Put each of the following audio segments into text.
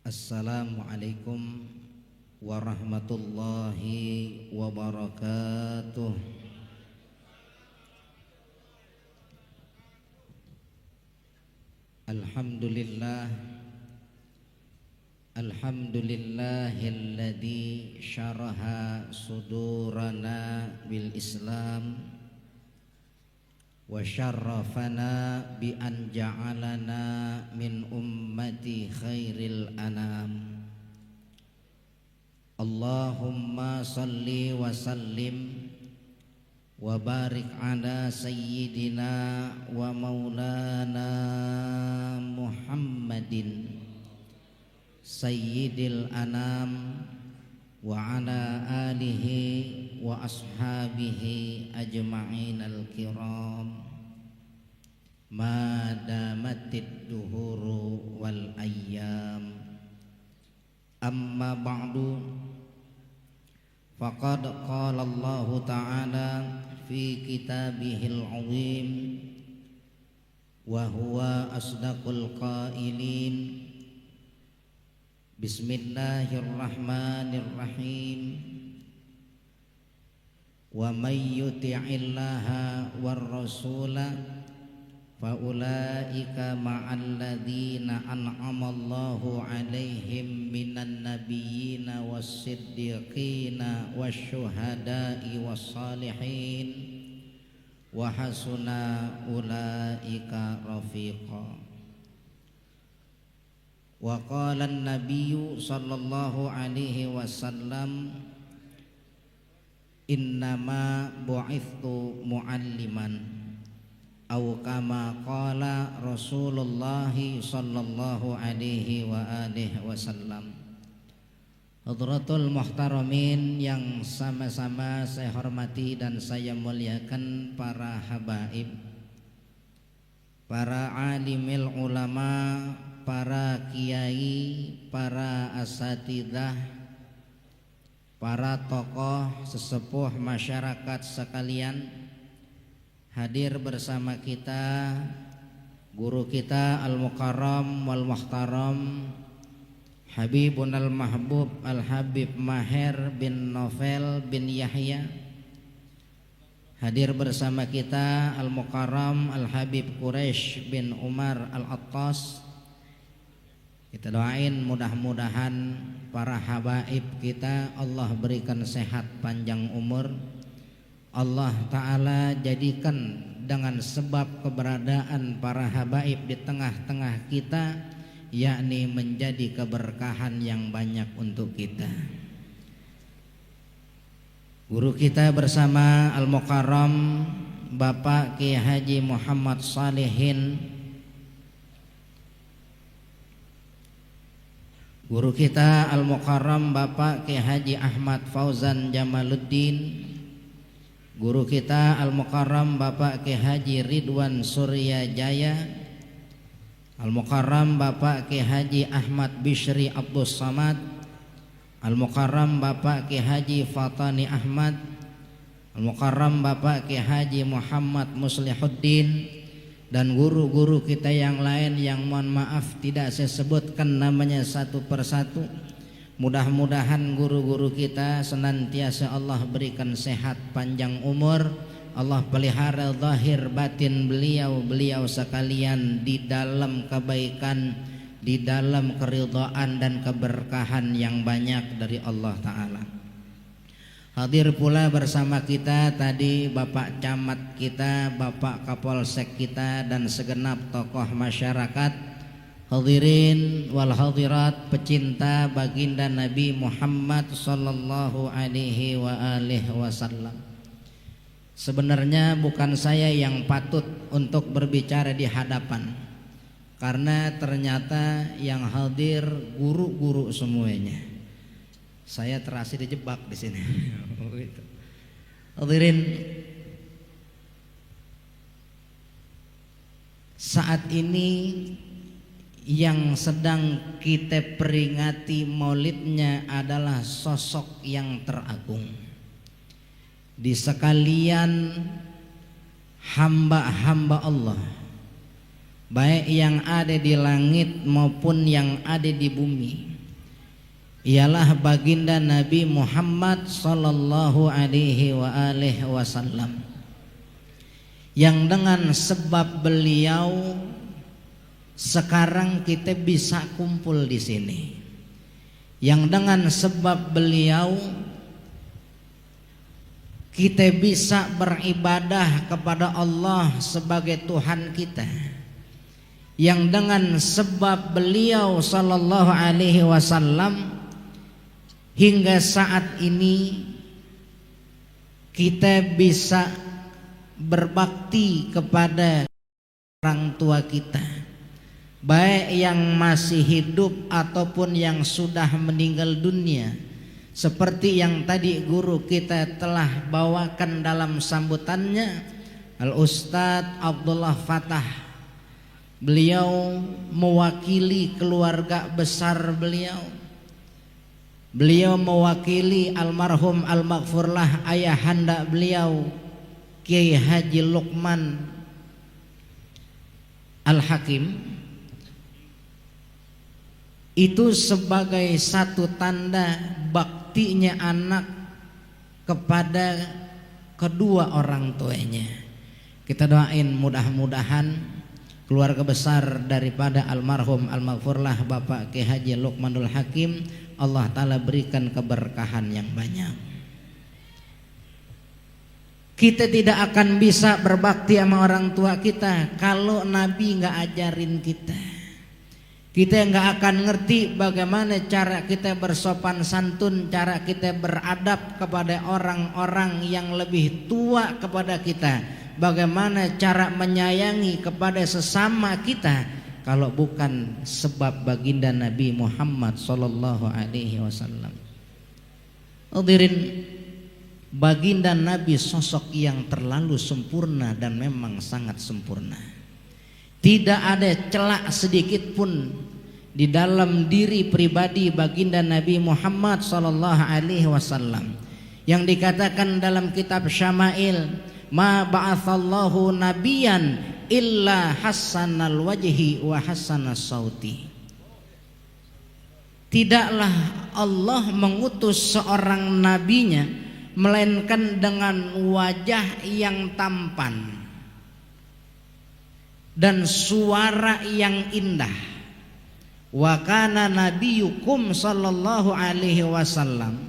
Assalamualaikum warahmatullahi wabarakatuh. Alhamdulillah, alhamdulillahilladzi syaraha sudurana bil Islam wa syarrafana bi an ja'alana min ummati khairil anam. Allahumma salli wa sallim wa barik ala sayyidina wa maulana Muhammadin sayyidil anam wa ala alihi wa ashabihi ajma'in al-kiram ma damatid duhuru wal ayyam. Amma ba'du, faqad qala Allah ta'ala fi kitabihil azim wa huwa asdaqul qailin. Bismillahirrahmanirrahim. Wa may yuti'illaha war rasula fa ulaika ma'al ladzina an'amallahu 'alaihim minan nabiyyina was-siddiqina wasyuhada'i was-salihin wa hasuna ulaika rafiqa. Wa qala an-nabiyyu sallallahu alaihi wasallam innama bu'ithtu mu'alliman aw kama qala Rasulullah sallallahu alaihi wa alihi wasallam. Hadratul muhtaramin yang sama-sama saya hormati dan saya muliakan, para habaib, para alimil ulama, para kiai, para asatidzah, para tokoh sesepuh masyarakat sekalian, hadir bersama kita guru kita al-mukarram wal muhtaram Habibun al-mahbub al-habib Maher bin Novel bin Yahya. Hadir bersama kita al-mukarram al-habib Quraisy bin Umar al-Attas. Kita doain mudah-mudahan para habaib kita Allah berikan sehat panjang umur. Allah Ta'ala jadikan dengan sebab keberadaan para habaib di tengah-tengah kita, yakni menjadi keberkahan yang banyak untuk kita. Guru kita bersama Al-Mukarram Bapak Kiai Haji Muhammad Salihin, guru kita Al-Mukarram Bapak Kiai Haji Ahmad Fauzan Jamaluddin, guru kita Al-Mukarram Bapak Kiai Haji Ridwan Surya Jaya, Al-Mukarram Bapak Kiai Haji Ahmad Bishri Abdus Samad, Al-Mukarram Bapak Kiai Haji Fatani Ahmad, Al-Mukarram Bapak Kiai Haji Muhammad Muslihuddin, dan guru-guru kita yang lain yang mohon maaf tidak saya sebutkan namanya satu persatu. Mudah-mudahan guru-guru kita senantiasa Allah berikan sehat panjang umur, Allah pelihara zahir batin beliau sekalian di dalam kebaikan, di dalam keridhaan dan keberkahan yang banyak dari Allah Ta'ala. Hadir pula bersama kita tadi Bapak Camat kita, Bapak Kapolsek kita, dan segenap tokoh masyarakat. Hadirin wal hadirat, pecinta baginda Nabi Muhammad sallallahu alaihi wa alihi wasallam. Sebenarnya bukan saya yang patut untuk berbicara di hadapan, karena ternyata yang hadir guru-guru semuanya. Saya terasa dijebak di sini. Hadirin, saat ini yang sedang kita peringati maulidnya adalah sosok yang teragung di sekalian hamba-hamba Allah, baik yang ada di langit maupun yang ada di bumi. ialah baginda Nabi Muhammad sallallahu alaihi wasallam, yang dengan sebab beliau sekarang kita bisa kumpul di sini, yang dengan sebab beliau kita bisa beribadah kepada Allah sebagai Tuhan kita, yang dengan sebab beliau sallallahu alaihi wasallam hingga saat ini kita bisa berbakti kepada orang tua kita, baik yang masih hidup ataupun yang sudah meninggal dunia. Seperti yang tadi guru kita telah bawakan dalam sambutannya, Al-Ustadz Abdullah Fatah. Beliau mewakili keluarga besar beliau. Beliau mewakili almarhum al-maghfurlah ayahanda beliau, Kiai Haji Luqman Al-Hakim. Itu sebagai satu tanda baktinya anak kepada kedua orang tuanya. Kita doain mudah-mudahan keluarga besar daripada almarhum al-maghfurlah Bapak Kiai Haji Luqmanul Hakim, Allah Ta'ala berikan keberkahan yang banyak. Kita tidak akan bisa berbakti sama orang tua kita kalau Nabi nggak ajarin kita. Kita nggak akan ngerti bagaimana cara kita bersopan santun, cara kita beradab kepada orang-orang yang lebih tua kepada kita, bagaimana cara menyayangi kepada sesama kita, kalau bukan sebab baginda Nabi Muhammad sallallahu alaihi wasallam. Hadirin, baginda Nabi sosok yang terlalu sempurna dan memang sangat sempurna. Tidak ada celak sedikit pun di dalam diri pribadi baginda Nabi Muhammad sallallahu alaihi wasallam, yang dikatakan dalam kitab Syama'il, ma ba'atsallahu nabiyan illa hasanal wajhi wa hasanas sauti. Tidaklah Allah mengutus seorang nabinya melainkan dengan wajah yang tampan dan suara yang indah. Wa kana nabiyukum sallallahu alaihi wasallam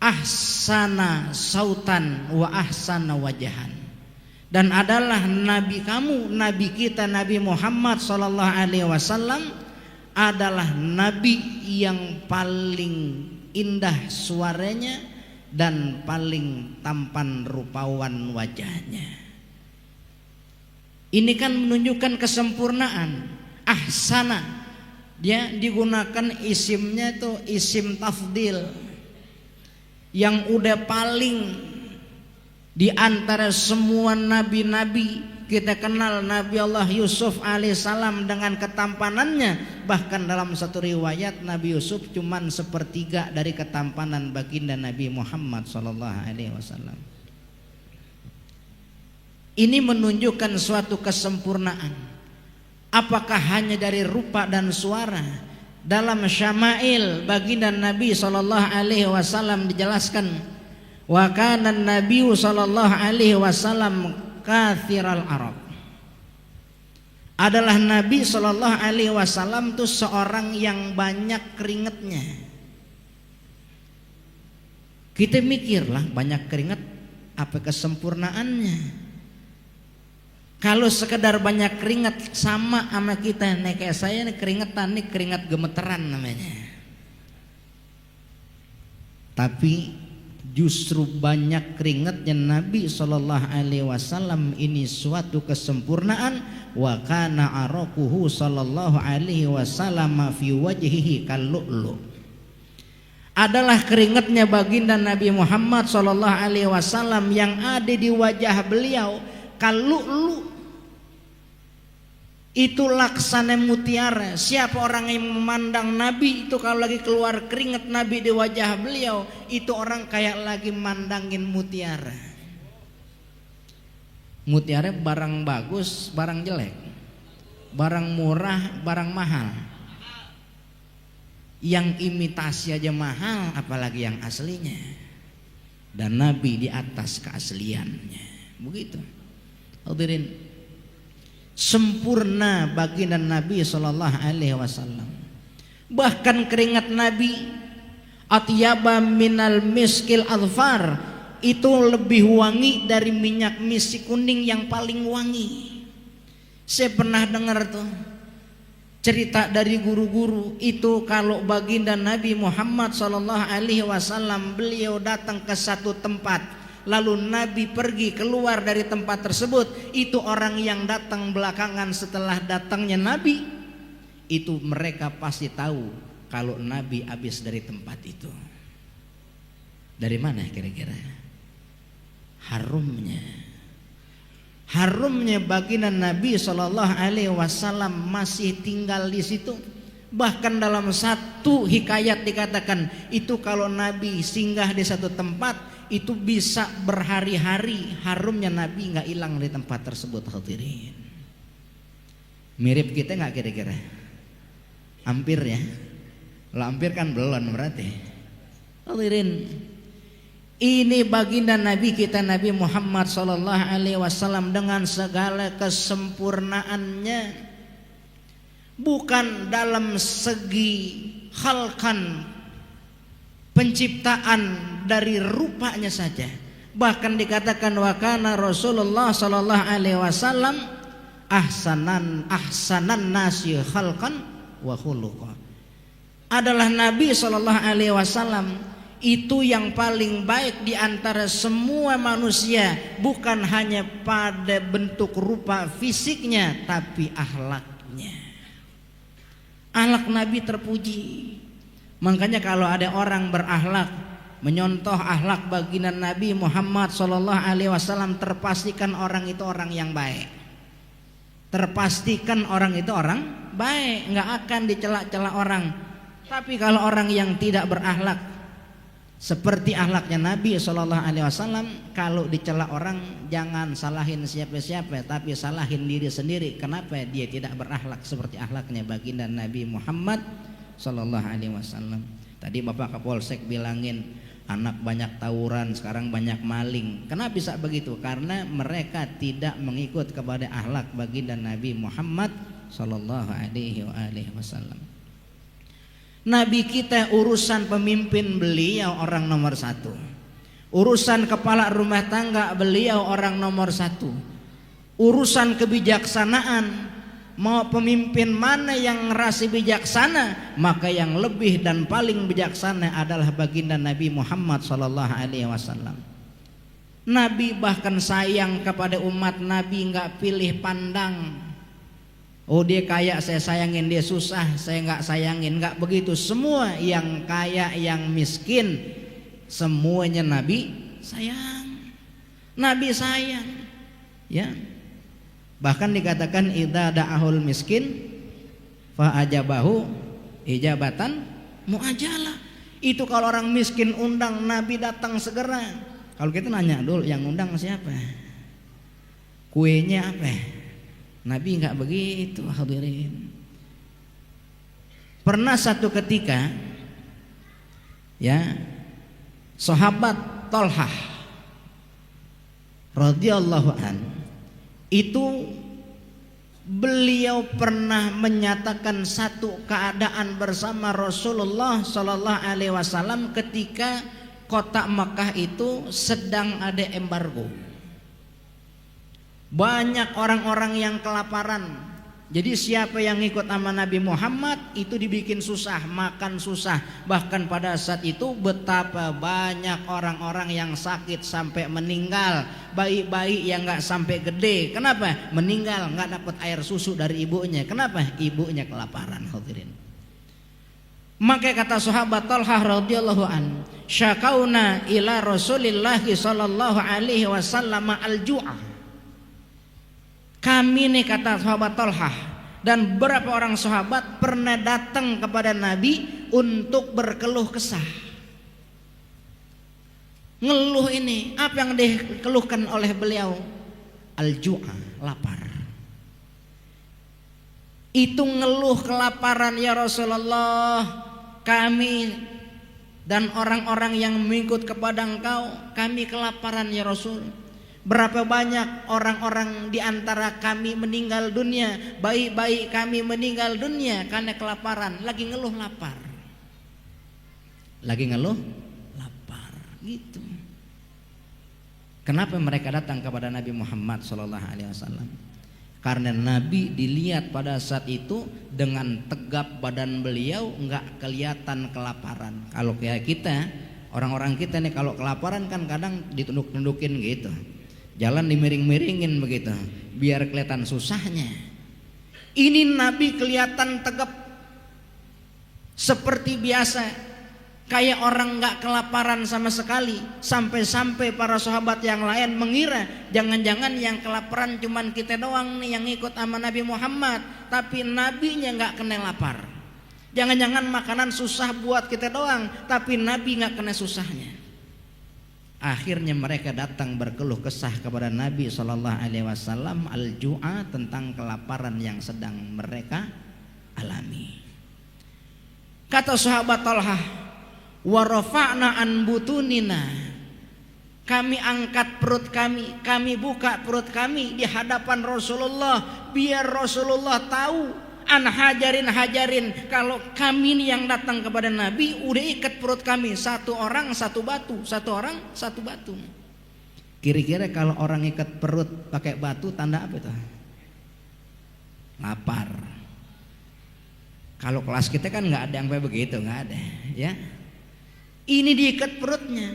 ahsana sautan wa ahsana wajahan. Dan adalah nabi kamu, nabi kita Nabi Muhammad sallallahu alaihi wasallam adalah nabi yang paling indah suaranya dan paling tampan rupawan wajahnya. Ini kan menunjukkan kesempurnaan. Ahsana, dia digunakan isimnya itu isim tafdil, yang udah paling di antara semua nabi-nabi. Kita kenal Nabi Allah Yusuf alaihissalam dengan ketampanannya. Bahkan dalam satu riwayat Nabi Yusuf cuman sepertiga dari ketampanan baginda Nabi Muhammad sallallahu alaihi wasallam. Ini menunjukkan suatu kesempurnaan. Apakah hanya dari rupa dan suara? Dalam Syama'il baginda Nabi sallallahu alaihi wasallam dijelaskan, wa kana Nabi sallallahu alaihi wasallam kathiral arab. Adalah Nabi sallallahu alaihi wasallam itu seorang yang banyak keringatnya. Kita mikirlah, banyak keringat apa kesempurnaannya? Kalau sekedar banyak keringat sama sama kita, nih kayak saya nih keringetan, nih keringat gemeteran namanya. Tapi justru banyak keringatnya Nabi sallallahu alaihi wasallam ini suatu kesempurnaan. Wa kana araquhu sallallahu alaihi wasallam fi wajhihi kallu'lu. Adalah keringatnya baginda Nabi Muhammad sallallahu alaihi wasallam yang ada di wajah beliau kallu'lu, itu laksana mutiara. Siapa orang yang memandang Nabi itu kalau lagi keluar keringat Nabi di wajah beliau, itu orang kayak lagi mandangin mutiara. Mutiara barang bagus, barang jelek, barang murah, barang mahal. Yang imitasi aja mahal, apalagi yang aslinya. Dan Nabi di atas keasliannya. Begitu. Hadirin, sempurna baginda Nabi sallallahu alaihi wasallam. Bahkan keringat Nabi atyaba minal miskil adfar, itu lebih wangi dari minyak misik kuning yang paling wangi. Saya pernah dengar tuh cerita dari guru-guru itu, kalau baginda Nabi Muhammad sallallahu alaihi wasallam beliau datang ke satu tempat, lalu Nabi pergi keluar dari tempat tersebut, itu orang yang datang belakangan setelah datangnya Nabi, itu mereka pasti tahu kalau Nabi habis dari tempat itu. Dari mana kira-kira? Harumnya baginda Nabi sallallahu alaihi wasallam masih tinggal di situ. Bahkan dalam satu hikayat dikatakan itu kalau Nabi singgah di satu tempat itu bisa berhari-hari harumnya Nabi nggak hilang di tempat tersebut. Hadirin, mirip kita nggak kira-kira? Hampir ya. Kalau hampir kan belum berarti. Hadirin, ini baginda Nabi kita Nabi Muhammad sallallahu alaihi wasallam dengan segala kesempurnaannya, bukan dalam segi khalqan penciptaan dari rupanya saja, bahkan dikatakan wa kana Rasulullah sallallahu alaihi wasallam ahsanan nasi khalqan wa khuluqa. Adalah Nabi sallallahu alaihi wasallam itu yang paling baik di antara semua manusia, bukan hanya pada bentuk rupa fisiknya tapi akhlaknya. Akhlak Nabi terpuji. Makanya kalau ada orang berakhlak menyontoh akhlak baginda Nabi Muhammad sallallahu alaihi wasallam, terpastikan orang itu orang yang baik. Terpastikan orang itu orang baik, nggak akan dicela-cela orang. Tapi kalau orang yang tidak berakhlak seperti akhlaknya Nabi sallallahu alaihi wasallam, kalau dicela orang jangan salahin siapa-siapa, tapi salahin diri sendiri. Kenapa dia tidak berakhlak seperti akhlaknya baginda Nabi Muhammad sallallahu alaihi wasallam? Tadi Bapak Kapolsek bilangin anak banyak tawuran, sekarang banyak maling. Kenapa bisa begitu? Karena mereka tidak mengikut kepada akhlak baginda Nabi Muhammad sallallahu alaihi wasallam. Nabi kita urusan pemimpin beliau orang nomor satu. Urusan kepala rumah tangga beliau orang nomor satu. Urusan kebijaksanaan, mau pemimpin mana yang ngerasa bijaksana, maka yang lebih dan paling bijaksana adalah baginda Nabi Muhammad sallallahu alaihi wasallam. Nabi bahkan sayang kepada umat Nabi, nggak pilih pandang. Oh dia kaya saya sayangin, dia susah saya nggak sayangin, nggak begitu. Semua yang kaya yang miskin semuanya Nabi sayang. Nabi sayang, ya. Bahkan dikatakan idza da'ahul miskin fa ajabahu ijabatan muajalah. Itu kalau orang miskin undang, Nabi datang segera. Kalau kita nanya dulu yang undang siapa, kuenya apa, Nabi nggak begitu. Hadirin, pernah satu ketika ya sahabat Thalhah radhiyallahu an itu beliau pernah menyatakan satu keadaan bersama Rasulullah sallallahu alaihi wasallam ketika kota Makkah itu sedang ada embargo. Banyak orang-orang yang kelaparan. Jadi siapa yang ikut sama Nabi Muhammad itu dibikin susah, makan susah. Bahkan pada saat itu betapa banyak orang-orang yang sakit sampai meninggal. Bayi-bayi yang gak sampai gede. Kenapa? Meninggal gak dapat air susu dari ibunya. Kenapa? Ibunya kelaparan. Hadirin, maka kata sahabat Thalhah radhiyallahu an, syakauna ila Rasulillah sallallahu alaihi wasallam al-ju'ah. Kami nih, kata sahabat Thalhah dan beberapa orang sahabat, pernah datang kepada Nabi untuk berkeluh kesah. Ngeluh ini, apa yang dikeluhkan oleh beliau? Al-ju'a, lapar. Itu ngeluh kelaparan, ya Rasulullah, kami dan orang-orang yang mengikut kepada Engkau, kami kelaparan ya Rasul. Berapa banyak orang-orang di antara kami meninggal dunia, bayi-bayi kami meninggal dunia karena kelaparan, lagi ngeluh lapar. Lagi ngeluh lapar gitu. Kenapa mereka datang kepada Nabi Muhammad SAW? Karena Nabi dilihat pada saat itu dengan tegap badan beliau, nggak kelihatan kelaparan. Kalau kayak kita, orang-orang kita nih kalau kelaparan kan kadang ditunduk-tundukin gitu, jalan dimiring-miringin begitu, biar kelihatan susahnya. Ini Nabi kelihatan tegap seperti biasa, kayak orang nggak kelaparan sama sekali. Sampai-sampai para sahabat yang lain mengira jangan-jangan yang kelaparan cuman kita doang nih yang ikut sama Nabi Muhammad, tapi Nabinya nggak kena lapar. Jangan-jangan makanan susah buat kita doang, tapi Nabi nggak kena susahnya. Akhirnya mereka datang berkeluh kesah kepada Nabi SAW al-ju'a, tentang kelaparan yang sedang mereka alami. Kata sahabat Talhah, wa rafa'na an butunina, kami angkat perut kami buka perut kami di hadapan Rasulullah, biar Rasulullah tahu an hajarin kalau kami ini yang datang kepada Nabi udah ikat perut kami, satu orang satu batu, satu orang satu batu. Kira-kira kalau orang ikat perut pakai batu tanda apa itu? Lapar. Kalau kelas kita kan nggak ada yang kayak begitu, nggak ada ya. Ini diikat perutnya.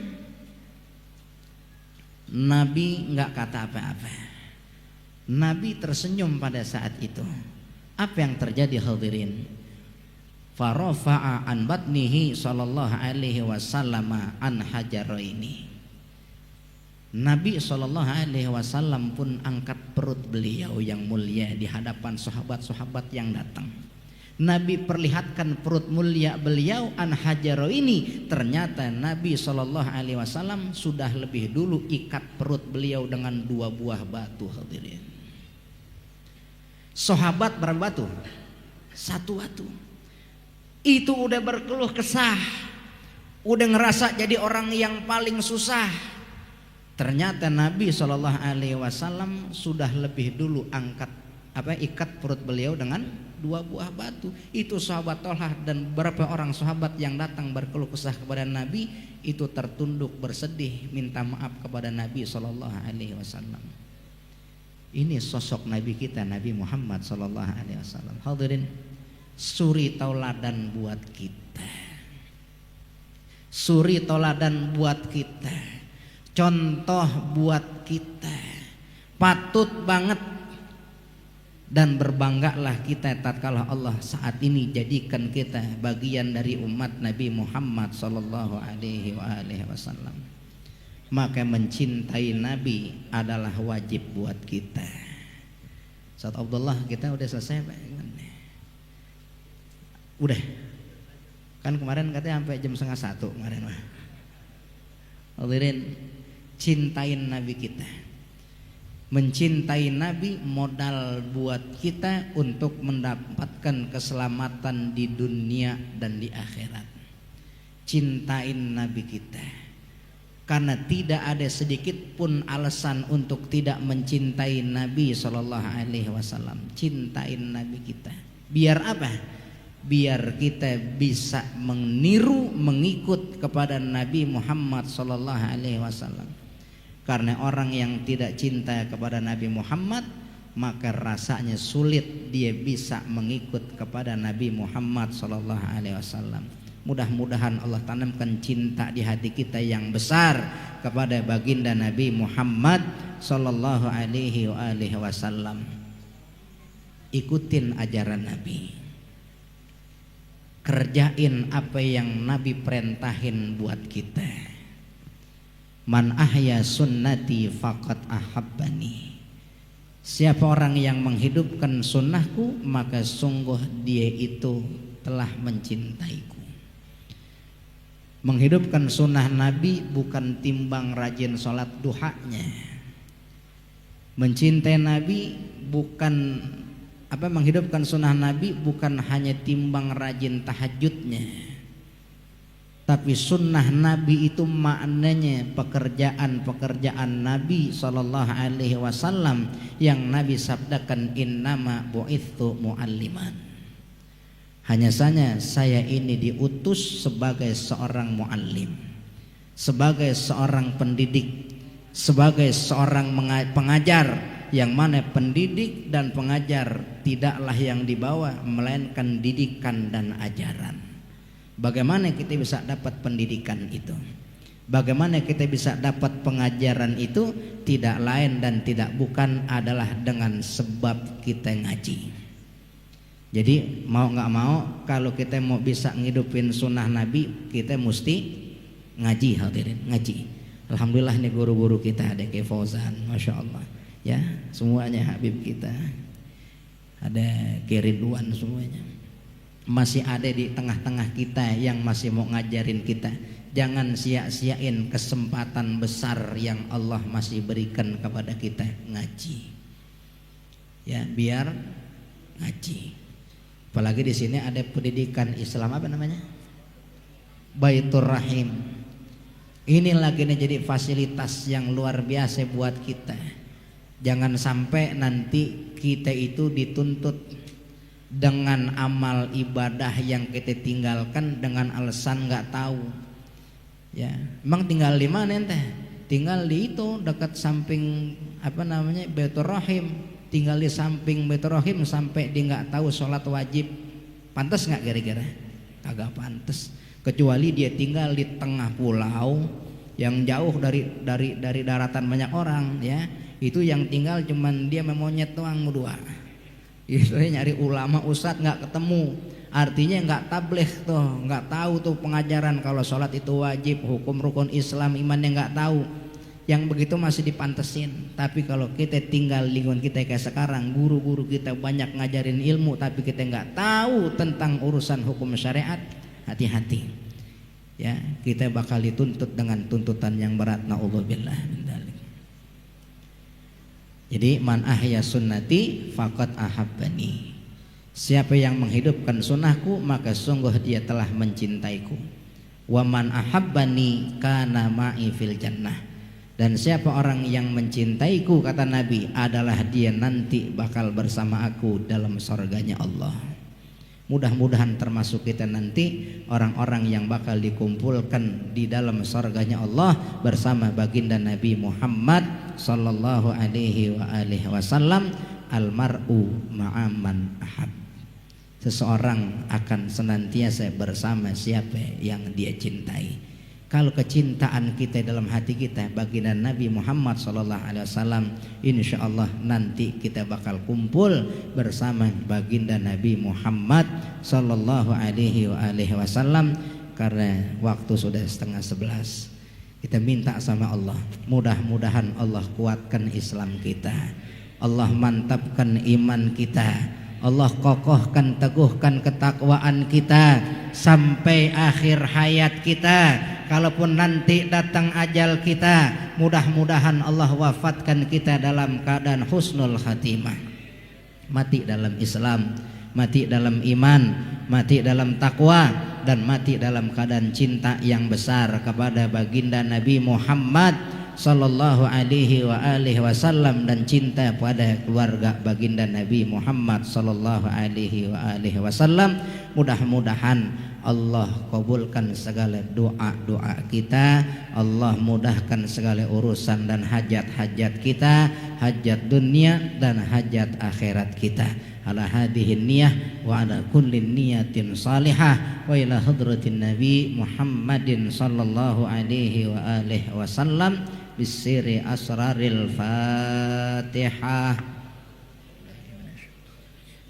Nabi nggak kata apa-apa. Nabi tersenyum pada saat itu. Apa yang terjadi hadirin? Farafa'a an batnihi sallallahu alaihi wasallam an hajaraini. Nabi sallallahu alaihi wasallam pun angkat perut beliau yang mulia di hadapan sahabat-sahabat yang datang. Nabi perlihatkan perut mulia beliau an hajaro ini. Ternyata Nabi SAW sudah lebih dulu ikat perut beliau dengan 2 buah batu hadirin. Sahabat berapa batu? 1 batu. Itu udah berkeluh kesah, udah ngerasa jadi orang yang paling susah. Ternyata Nabi SAW sudah lebih dulu ikat perut beliau dengan 2 buah batu. Itu sahabat Talhah dan beberapa orang sahabat yang datang berkeluh kesah kepada Nabi itu tertunduk bersedih minta maaf kepada Nabi SAW. Ini sosok Nabi kita, Nabi Muhammad SAW. Hadirin, suri tauladan buat kita, suri tauladan buat kita, contoh buat kita. Patut banget dan berbanggalah kita tatkala Allah saat ini jadikan kita bagian dari umat Nabi Muhammad sallallahu alaihi wasallam. Maka mencintai Nabi adalah wajib buat kita. Ustaz Abdullah, kita udah selesai Pak? Udah. Kan kemarin katanya sampai jam 12:30 kemarin mah. Hadirin, cintain Nabi kita. Mencintai Nabi modal buat kita untuk mendapatkan keselamatan di dunia dan di akhirat. Cintain Nabi kita, karena tidak ada sedikit pun alasan untuk tidak mencintai Nabi SAW. Cintain Nabi kita. Biar apa? Biar kita bisa meniru, mengikut kepada Nabi Muhammad SAW. Karena orang yang tidak cinta kepada Nabi Muhammad, maka rasanya sulit dia bisa mengikut kepada Nabi Muhammad SAW. Mudah-mudahan Allah tanamkan cinta di hati kita yang besar kepada baginda Nabi Muhammad SAW. Ikutin ajaran Nabi, kerjain apa yang Nabi perintahin buat kita. Man ahya sunnati faqad ahabbani. Siapa orang yang menghidupkan sunnahku, maka sungguh dia itu telah mencintaiku. Menghidupkan sunnah Nabi bukan timbang rajin sholat duhanya. Mencintai Nabi bukan menghidupkan sunnah Nabi bukan hanya timbang rajin tahajudnya. Tapi sunnah Nabi itu maknanya pekerjaan-pekerjaan Nabi Sallallahu Alaihi Wasallam yang Nabi sabdakan innama bu'ithu mu'alliman. Hanya saja saya ini diutus sebagai seorang muallim, sebagai seorang pendidik, sebagai seorang pengajar, yang mana pendidik dan pengajar tidaklah yang dibawa melainkan didikan dan ajaran. Bagaimana kita bisa dapat pendidikan itu? Bagaimana kita bisa dapat pengajaran itu? Tidak lain dan tidak bukan adalah dengan sebab kita ngaji. Jadi mau nggak mau, kalau kita mau bisa ngidupin sunnah Nabi, kita mesti ngaji, hadirin, ngaji. Alhamdulillah nih guru-guru kita ada Ki Fauzan, masya Allah, ya semuanya Habib kita, ada Ki Ridwan, semuanya masih ada di tengah-tengah kita yang masih mau ngajarin kita. Jangan sia-siain kesempatan besar yang Allah masih berikan kepada kita, ngaji. Ya, biar ngaji. Apalagi di sini ada pendidikan Islam, apa namanya? Baitur Rahim. Ini lagi nih jadi fasilitas yang luar biasa buat kita. Jangan sampai nanti kita itu dituntut dengan amal ibadah yang kita tinggalkan dengan alasan nggak tahu. Ya, emang tinggal di mana ente? Tinggal di itu dekat samping apa namanya Baitur Rahim. Tinggal di samping Baitur Rahim sampai dia nggak tahu sholat wajib. Pantas nggak kira-kira? Agak pantas. Kecuali dia tinggal di tengah pulau yang jauh dari daratan banyak orang, ya. Itu yang tinggal cuman dia memonyet doang berdua. Itu nyari ulama ustadz nggak ketemu, artinya nggak tabligh tuh, nggak tahu tuh pengajaran kalau sholat itu wajib, hukum rukun Islam, imannya nggak tahu. Yang begitu masih dipantesin. Tapi kalau kita tinggal lingkungan kita kayak sekarang, guru-guru kita banyak ngajarin ilmu, tapi kita nggak tahu tentang urusan hukum syariat, hati-hati. Ya, kita bakal dituntut dengan tuntutan yang berat. Na'udzubillah min dzalik. Jadi man ahya sunnati faqad ahabbani. Siapa yang menghidupkan sunnahku maka sungguh dia telah mencintaiku. Wa man ahabbani kana ma'i fil jannah. Dan siapa orang yang mencintaiku, kata Nabi, adalah dia nanti bakal bersama aku dalam surganya Allah. Mudah-mudahan termasuk kita nanti orang-orang yang bakal dikumpulkan di dalam surganya Allah bersama baginda Nabi Muhammad sallallahu alaihi wa alihi wasallam. Almar'u ma'aman ahab. Seseorang akan senantiasa bersama siapa yang dia cintai. Kalau kecintaan kita dalam hati kita baginda Nabi Muhammad sallallahu alaihi wasallam, insyaallah nanti kita bakal kumpul bersama baginda Nabi Muhammad sallallahu alaihi wasallam. Karena waktu sudah 10:30, kita minta sama Allah, mudah-mudahan Allah kuatkan Islam kita, Allah mantapkan iman kita, Allah kokohkan, teguhkan ketakwaan kita sampai akhir hayat kita. Kalaupun nanti datang ajal kita, mudah-mudahan Allah wafatkan kita dalam keadaan husnul khatimah, mati dalam Islam, mati dalam iman, mati dalam takwa, dan mati dalam keadaan cinta yang besar kepada baginda Nabi Muhammad sallallahu alaihi wa alihi wasallam, dan cinta pada keluarga baginda Nabi Muhammad sallallahu alaihi wa alihi wasallam. Mudah-mudahan Allah kabulkan segala doa-doa kita, Allah mudahkan segala urusan dan hajat-hajat kita, hajat dunia dan hajat akhirat kita. Ala hadhihi niyah wa ala kulli niyatin salihah wa ila hadratin Nabi Muhammadin sallallahu alaihi wa alihi wasallam bisiri asraril Fatihah.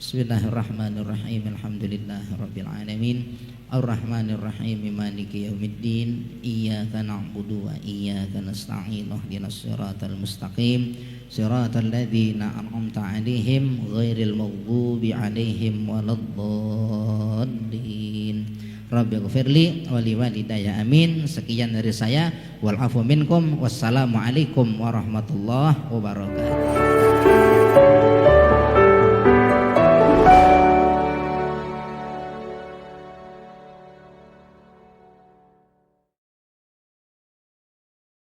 Bismillahirrahmanirrahim. Alhamdulillahirabbil alamin. Ar-Rahmanir-Rahim. Maliki yaumiddin. Iyyaka na'budu wa iyyaka nasta'in. Ihdinas siratal mustaqim. Siratal ladzina an'amta 'alaihim ghairil maghdubi 'alaihim waladdallin. Rabbighfirli wa liwalidayya amin. Sekian dari saya, wal afu minkum. Wassalamualaikum warahmatullahi wabarakatuh.